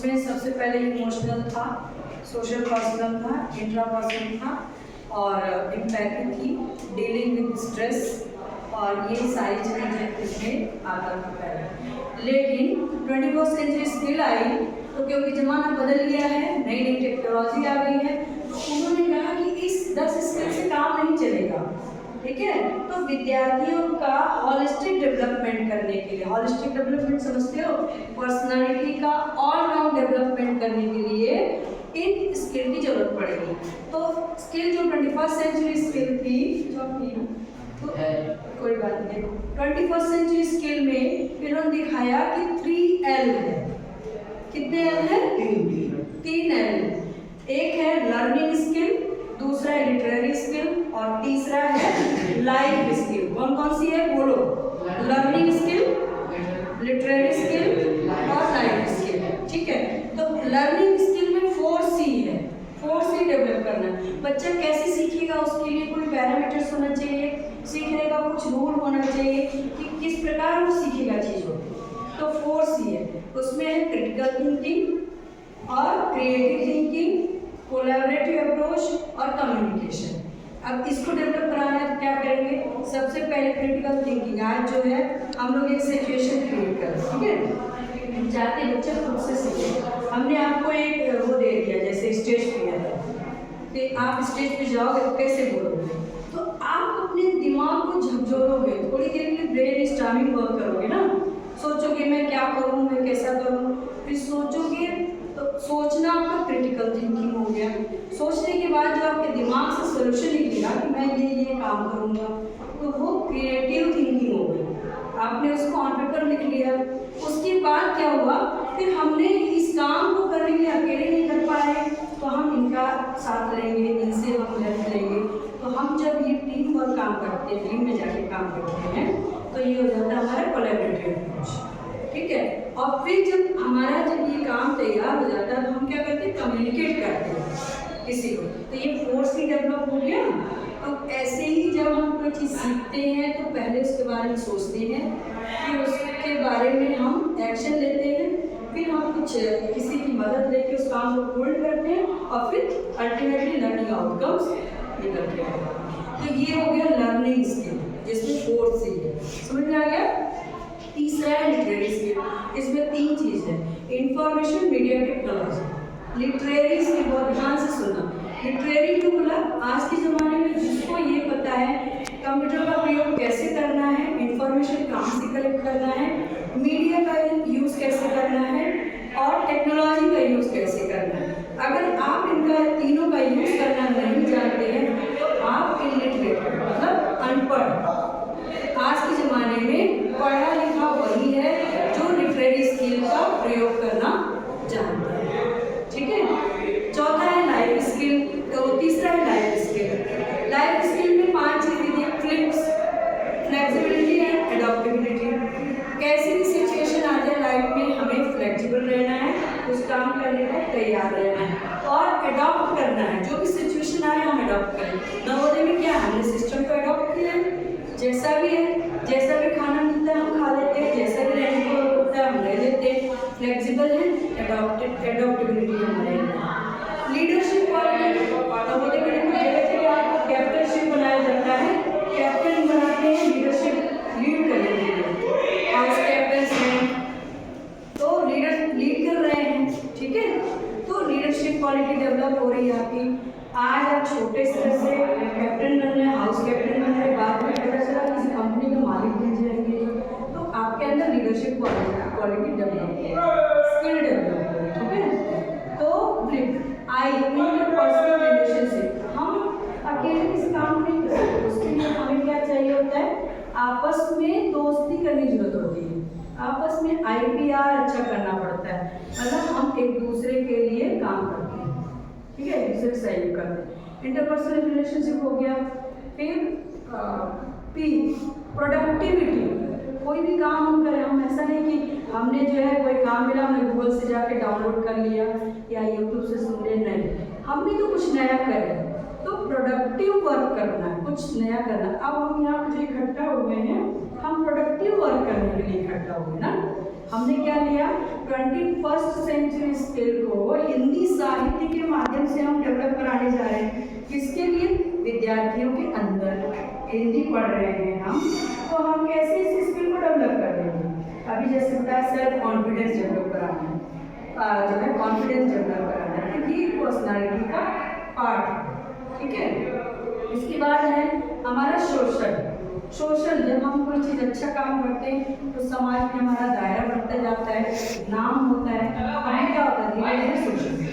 उसमें सबसे पहले इमोशनल था, सोशल पर्सनल था, इंट्रापर्सनल था और एम्पैथी थी, डीलिंग विद स्ट्रेस और ये सारी चीज़ें इसमें आता था पहले। लेकिन 21st सेंचुरी स्किल आई तो क्योंकि ज़माना बदल गया है, नई नई टेक्नोलॉजी आ गई है, तो उन्होंने कहा कि इस 10 स्किल से काम नहीं चलेगा। ठीक है, तो विद्यार्थियों का हॉलिस्टिक डेवलपमेंट करने के लिए, हॉलिस्टिक डेवलपमेंट समझते हो, पर्सनालिटी का ऑल राउंड डेवलपमेंट करने के लिए इन स्किल की जरूरत पड़ेगी। तो स्किल जो 21st सेंचुरी स्किल थी, जो तो कोई बात नहीं, 21st सेंचुरी स्किल में इन्होंने दिखाया कि 3L है। कितने L है? 3 L। एक है लर्निंग स्किल, दूसरा है लिटरेरी स्किल और तीसरा है लाइफ स्किल। कौन कौन सी है बोलो? लर्निंग स्किल, लिटरेरी स्किल और लाइफ स्किल। ठीक है, तो लर्निंग स्किल में 4C है, 4C डेवलप करना है। बच्चा कैसे सीखेगा, उसके लिए कोई पैरामीटर्स होना चाहिए, सीखने का कुछ रूल होना चाहिए कि किस प्रकार वो सीखेगा चीज़ों को। तो 4C है, उसमें है क्रिटिकल थिंकिंग और क्रिएटिव थिंकिंग, कोलैबोरेटिव अप्रोच और कम्युनिकेशन। अब इसको डेवलप कराना है तो क्या करेंगे? सबसे पहले क्रिटिकल थिंकिंग। आज जो है हम लोग एक सिचुएशन क्रिएट कर, ठीक है, चाहते बच्चे खुद से सीखें। हमने आपको एक वो दे दिया, जैसे स्टेज फियर है कि आप स्टेज पे जाओगे तो कैसे बोलोगे, तो आप अपने दिमाग को झकझोरोगे, थोड़ी देर के लिए ब्रेन स्टॉर्मिंग वर्क करोगे ना, सोचोगे मैं क्या करूँ, मैं कैसा करूँ, फिर सोचोगे तो सोचना आपका क्रिटिकल थिंकिंग हो गया। सोचने के बाद जो आपके दिमाग से सोल्यूशन निकलेगा कि मैं ये काम करूँगा, तो वो क्रिएटिव थिंकिंग हो गई। आपने उसको ऑन पेपर लिख लिया। उसके बाद क्या हुआ, फिर हमने इस काम को करने के लिए अकेले नहीं कर पाए तो हम इनका साथ लेंगे, इनसे हम हेल्प लेंगे। तो हम जब ये टीम वर्क काम करते हैं, टीम में जाके काम करते हैं, तो ये हो जाता है हमारा कोलैबोरेटिव अप्रोच। ठीक है, और फिर जब हमारा ये काम तैयार हो जाता है तो हम क्या करते हैं, कम्युनिकेट करते हैं किसी को। तो ये 4C डेवलप हो गया। तो ऐसे ही जब हम कोई चीज़ सीखते हैं तो पहले उसके बारे में सोचते हैं, फिर उसके बारे में हम एक्शन लेते हैं, फिर हम कुछ किसी की मदद लेके उस काम को होल्ड करते हैं और फिर अल्टीमेटली लर्निंग आउटकम्स निकलते हैं। तो ये हो गया लर्निंग स्किल, जिसमें 4C है। समझ में आ गया? तीसरा है लिटरेरी स्किल। इसमें 3 चीज़ है, information, media, technology. Literary skill बहुत ध्यान से सुनना। लिटरेरी क्यों बोला? आज के ज़माने में जिसको ये पता है कंप्यूटर का प्रयोग कैसे करना है, इंफॉर्मेशन कहाँ से कलेक्ट करना है, मीडिया का यूज़ कैसे करना है और टेक्नोलॉजी का यूज़ कैसे करना है, अगर आप इनका तीनों का यूज़ करना नहीं जानते हैं तो आप इलिटरेट, मतलब अनपढ़। आज के ज़माने में पढ़ा लिखा वही है जो लिटरेरी स्किल का प्रयोग करना जानता है। ठीक है, चौथा है लाइफ स्किल। तो तीसरा है लाइफ स्किल। लाइफ स्किल में 5 चीज़ें दी, फ्लेक्सिबिलिटी एंड एडॉप्टेबिलिटी। कैसी भी सिचुएशन आ जाए लाइफ में, हमें फ्लेक्सिबल रहना है, उस काम करने को तैयार रहना है और एडॉप्ट करना है। जो भी सिचुएशन आए हम एडॉप्ट करें। नवोदय में क्या हमने सिस्टम को एडॉप्ट किया है, जैसा भी है, जैसा भी खाना मिलता है हम खा लेते हैं, जैसा भी रहने को होता है हम रह लेते हैं। फ्लेक्सिबल है, एडॉप्टेबिलिटी हमारे अंदर। लीडरशिप क्वालिटी, नवोदय में जगह जगह आपको कैप्टनशिप बनाया जाता है, कैप्टन बनाते हैं लीडरशिप लीड करने के लिए। हाउस कैप्टन हैं तो लीडर लीड कर रहे हैं। ठीक है, तो लीडरशिप क्वालिटी डेवलप हो रही है आपकी। आज आप छोटे स्तर से कैप्टन बन रहे हैं, हाउस कैप्टन बन रहे हैं, बाद में पता चला किसी कंपनी का मालिक बन जाएंगे, तो आपके अंदर लीडरशिप क्वालिटी डेवलप हो, स्किल डेवलप हो। ठीक है, तो इंटरपर्सनल रिलेशनशिप, हम अकेले किसी काम नहीं कर सकते, उसके लिए हमें क्या चाहिए होता है, आपस में दोस्ती करने की जरूरत होती है, आपस में IPR अच्छा करना पड़ता है, मतलब हम एक दूसरे के लिए काम करते हैं। ठीक है, एक दूसरे से सहयोग करते हैं। इंटरपर्सनल रिलेशनशिप हो गया। फिर P, प्रोडक्टिविटी। कोई भी काम हम करें, हम ऐसा नहीं कि हमने जो है कोई काम मिला हमने गूगल से जाके डाउनलोड कर लिया या यूट्यूब से सुन लिया, नहीं, हम भी तो कुछ नया करें। तो प्रोडक्टिव वर्क करना है, कुछ नया करना। अब हम यहाँ पे जो इकट्ठा हुए हैं, हम प्रोडक्टिव वर्क करने के लिए इकट्ठा हुए ना, हमने क्या लिया 21st सेंचुरी स्किल को हिंदी साहित्य के माध्यम से हम डेवलप कराने जा रहे हैं। किसके लिए? विद्यार्थियों के अंदर हिंदी पढ़ रहे हैं हम, तो हम कैसे इस स्किल को डेवलप कर रहे हैं? अभी जैसे बताया सेल्फ कॉन्फिडेंस डेवलप कराना है, जो है कॉन्फिडेंस डेवलप कराना है, ये पर्सनालिटी का पार्ट है, ठीक है। इसके बाद है हमारा सोशल। जब हम कोई चीज़ अच्छा काम करते हैं तो समाज में हमारा दायरा बढ़ता जाता है, नाम होता है, हमें क्या होता है धीरे धीरे सोशल।